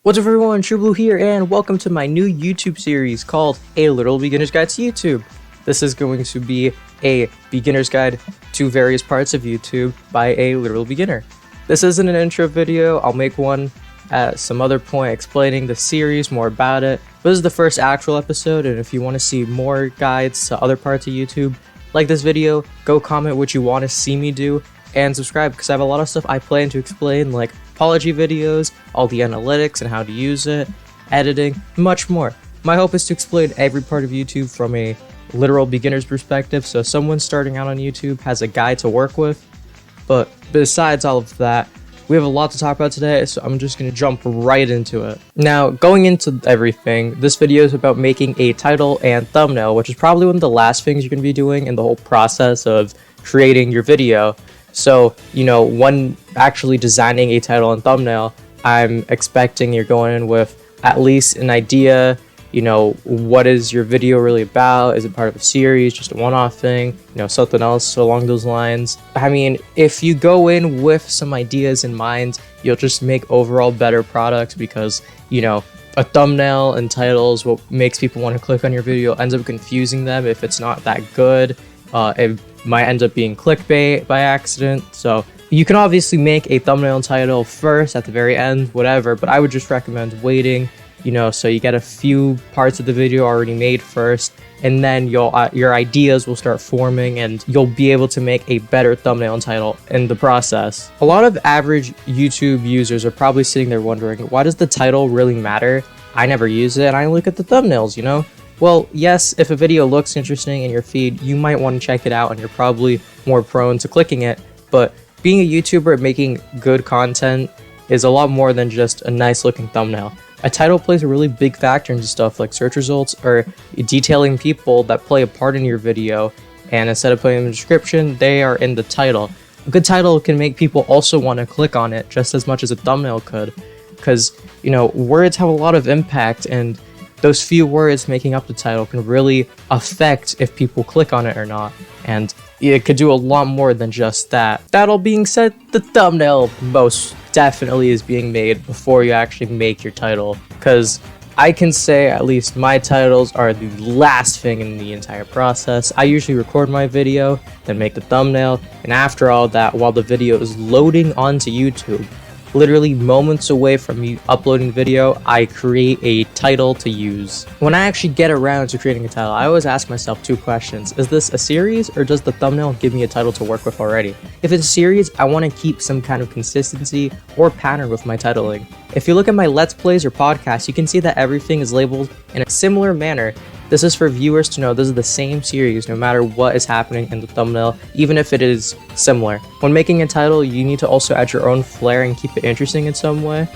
What's up everyone, TrueBlue here, and welcome to my new YouTube series called A Little Beginner's Guide to YouTube. This is going to be a beginner's guide to various parts of YouTube by a literal beginner. This isn't an intro video. I'll make one at some other point explaining the series, more about it. But this is the first actual episode, and if you want to see more guides to other parts of YouTube, like this video, go comment what you want to see me do, and subscribe because I have a lot of stuff I plan to explain, like apology videos, all the analytics and how to use it, editing, much more. My hope is to explain every part of YouTube from a literal beginner's perspective, so someone starting out on YouTube has a guide to work with. But besides all of that, we have a lot to talk about today, so I'm just going to jump right into it. Now, going into everything, this video is about making a title and thumbnail, which is probably one of the last things you're going to be doing in the whole process of creating your video. So, when actually designing a title and thumbnail, I'm expecting you're going in with at least an idea, what is your video really about? Is it part of a series, just a one-off thing, something else along those lines? I mean, if you go in with some ideas in mind, you'll just make overall better products because, a thumbnail and title is what makes people want to click on your video, ends up confusing them if it's not that good. It might end up being clickbait by accident, so you can obviously make a thumbnail and title first at the very end, whatever, but I would just recommend waiting, so you get a few parts of the video already made first, and then your ideas will start forming and you'll be able to make a better thumbnail and title in the process. A lot of average YouTube users are probably sitting there wondering, why does the title really matter? I never use it and I look at the thumbnails, Well, yes, if a video looks interesting in your feed, you might want to check it out and you're probably more prone to clicking it, but being a YouTuber making good content is a lot more than just a nice looking thumbnail. A title plays a really big factor into stuff like search results or detailing people that play a part in your video, and instead of putting them in the description, they are in the title. A good title can make people also want to click on it just as much as a thumbnail could, because, words have a lot of impact, and those few words making up the title can really affect if people click on it or not, and it could do a lot more than just that. That all being said, the thumbnail most definitely is being made before you actually make your title, because I can say at least my titles are the last thing in the entire process. I usually record my video, then make the thumbnail, and after all that, while the video is loading onto YouTube, literally moments away from me uploading the video, I create a title to use. When I actually get around to creating a title, I always ask myself two questions. Is this a series, or does the thumbnail give me a title to work with already? If it's a series, I want to keep some kind of consistency or pattern with my titling. If you look at my Let's Plays or podcasts, you can see that everything is labeled in a similar manner. This is for viewers to know this is the same series no matter what is happening in the thumbnail, even if it is similar. When making a title, you need to also add your own flair and keep it interesting in some way.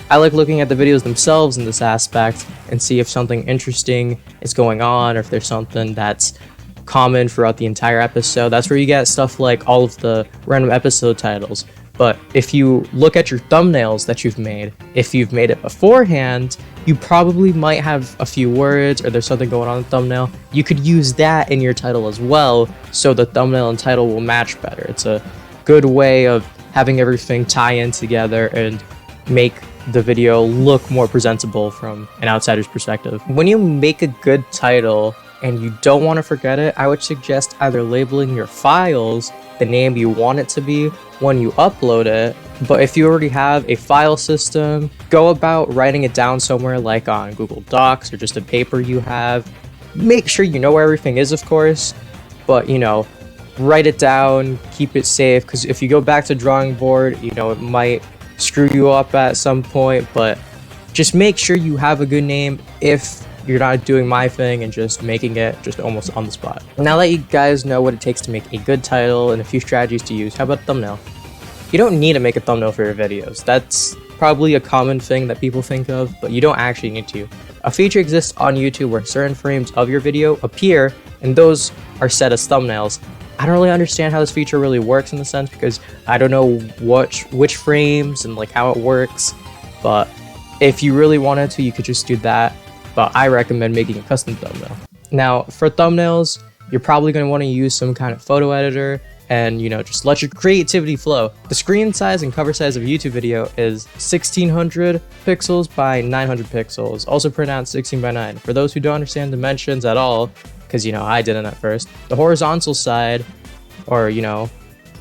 I like looking at the videos themselves in this aspect and see if something interesting is going on or if there's something that's common throughout the entire episode. That's where you get stuff like all of the random episode titles. But if you look at your thumbnails that you've made, if you've made it beforehand, you probably might have a few words or there's something going on in the thumbnail. You could use that in your title as well, so the thumbnail and title will match better. It's a good way of having everything tie in together and make the video look more presentable from an outsider's perspective. When you make a good title and you don't want to forget it, I would suggest either labeling your files the name you want it to be when you upload it. But if you already have a file system, go about writing it down somewhere like on Google Docs or just a paper you have. Make sure you know where everything is, of course, but write it down, keep it safe, because if you go back to drawing board, it might screw you up at some point. But just make sure you have a good name if you're not doing my thing and just making it just almost on the spot. Now that you guys know what it takes to make a good title and a few strategies to use, how about thumbnail? You don't need to make a thumbnail for your videos. That's probably a common thing that people think of, but you don't actually need to. A feature exists on YouTube where certain frames of your video appear, and those are set as thumbnails. I don't really understand how this feature really works in the sense, because I don't know which frames and how it works, but if you really wanted to, you could just do that. But I recommend making a custom thumbnail. Now, for thumbnails, you're probably going to want to use some kind of photo editor. and just let your creativity flow. The screen size and cover size of a YouTube video is 1600 pixels by 900 pixels, also pronounced 16 by 9. For those who don't understand dimensions at all, because I didn't at first, the horizontal side, or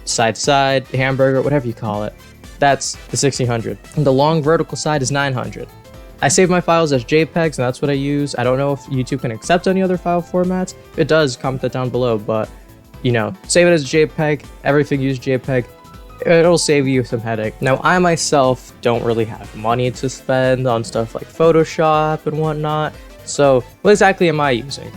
side to side, hamburger, whatever you call it, that's the 1600. And the long vertical side is 900. I save my files as JPEGs, and that's what I use. I don't know if YouTube can accept any other file formats. If it does, comment that down below, but save it as JPEG. Everything use JPEG. It'll save you some headache. Now, I myself don't really have money to spend on stuff like Photoshop and whatnot. So what exactly am I using?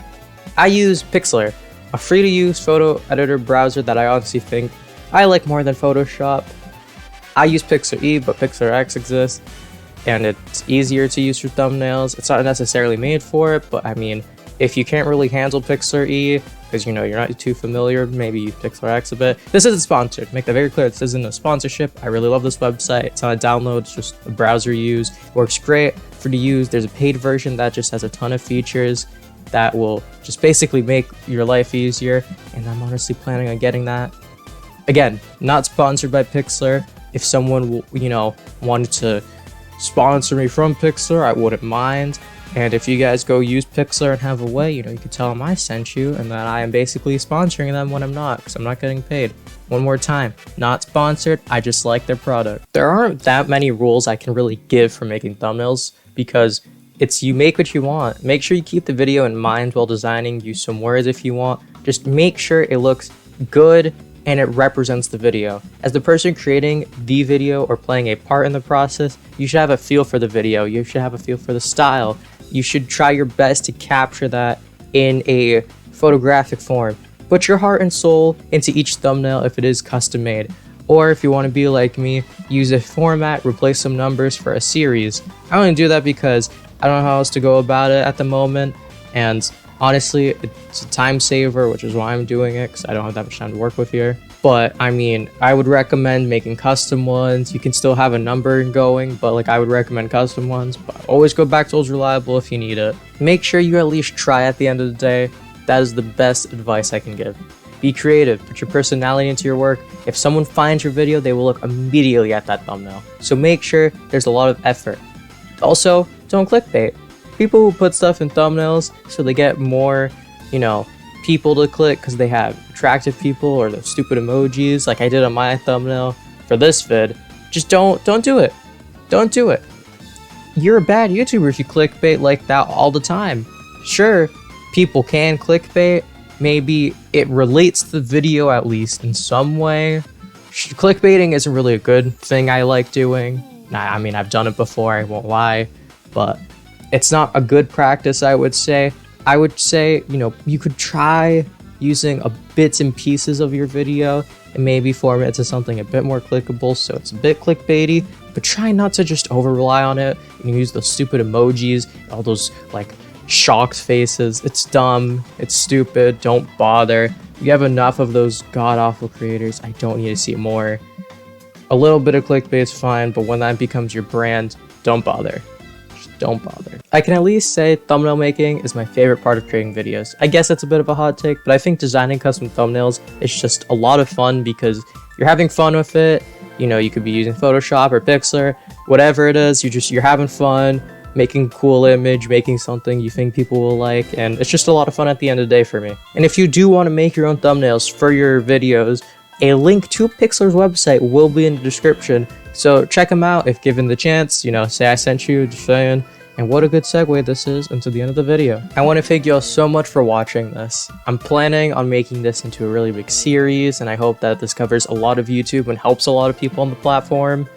I use Pixlr, a free-to-use photo editor browser that I honestly think I like more than Photoshop. I use Pixlr E, but Pixlr X exists, and it's easier to use for thumbnails. It's not necessarily made for it, but I mean, if you can't really handle Pixlr E, because you're not too familiar, maybe use Pixlr X a bit. This isn't sponsored. Make that very clear. This isn't a sponsorship. I really love this website. It's not a download. It's just a browser use. It works great for to use. There's a paid version that just has a ton of features that will just basically make your life easier. And I'm honestly planning on getting that. Again, not sponsored by Pixlr. If someone wanted to sponsor me from Pixlr, I wouldn't mind. And if you guys go use Pixlr and have a way, you can tell them I sent you and that I am basically sponsoring them when I'm not, because I'm not getting paid. One more time, not sponsored, I just like their product. There aren't that many rules I can really give for making thumbnails, because it's you make what you want. Make sure you keep the video in mind while designing, use some words if you want. Just make sure it looks good and it represents the video. As the person creating the video or playing a part in the process, you should have a feel for the video. You should have a feel for the style. You should try your best to capture that in a photographic form. Put your heart and soul into each thumbnail if it is custom made. Or if you want to be like me, use a format, replace some numbers for a series. I only do that because I don't know how else to go about it at the moment, and honestly, it's a time saver, which is why I'm doing it, because I don't have that much time to work with here. But I mean, I would recommend making custom ones. You can still have a number going, but I would recommend custom ones. But always go back to those reliable if you need it. Make sure you at least try at the end of the day. That is the best advice I can give. Be creative, put your personality into your work. If someone finds your video, they will look immediately at that thumbnail. So make sure there's a lot of effort. Also, don't clickbait. People who put stuff in thumbnails so they get more, people to click because they have attractive people or the stupid emojis like I did on my thumbnail for this vid. Just don't do it. Don't do it. You're a bad YouTuber if you clickbait like that all the time. Sure, people can clickbait. Maybe it relates to the video at least in some way. Clickbaiting isn't really a good thing I like doing. I mean, I've done it before, I won't lie, but it's not a good practice, I would say. I would say, you could try using bits and pieces of your video and maybe form it to something a bit more clickable so it's a bit clickbaity, but try not to just over rely on it. You can use those stupid emojis, all those shocked faces. It's dumb, it's stupid, don't bother. You have enough of those god-awful creators. I don't need to see more. A little bit of clickbait is fine, but when that becomes your brand, don't bother. Don't bother. I can at least say thumbnail making is my favorite part of creating videos. I guess that's a bit of a hot take, but I think designing custom thumbnails is just a lot of fun because you're having fun with it. You could be using Photoshop or Pixlr, whatever it is, you're having fun, making a cool image, making something you think people will like, and it's just a lot of fun at the end of the day for me. And if you do want to make your own thumbnails for your videos, a link to Pixlr's website will be in the description. So check them out if given the chance, say I sent you, just saying. And what a good segue this is into the end of the video. I want to thank you all so much for watching this. I'm planning on making this into a really big series, and I hope that this covers a lot of YouTube and helps a lot of people on the platform.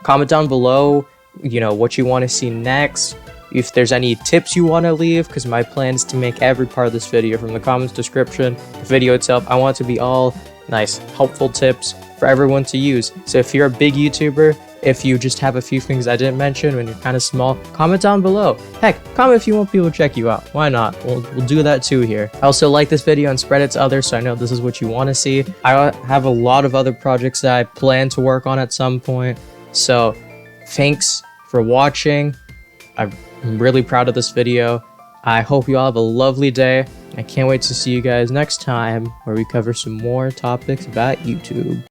Comment down below, what you want to see next. If there's any tips you want to leave, because my plan is to make every part of this video, from the comments, description, the video itself, I want it to be all nice, helpful tips for everyone to use. So if you're a big YouTuber, if you just have a few things I didn't mention when you're kind of small, comment down below. Heck, comment if you want people to check you out. Why not? We'll do that too here. I also like this video and spread it to others so I know this is what you want to see. I have a lot of other projects that I plan to work on at some point. So thanks for watching. I'm really proud of this video. I hope you all have a lovely day. I can't wait to see you guys next time where we cover some more topics about YouTube.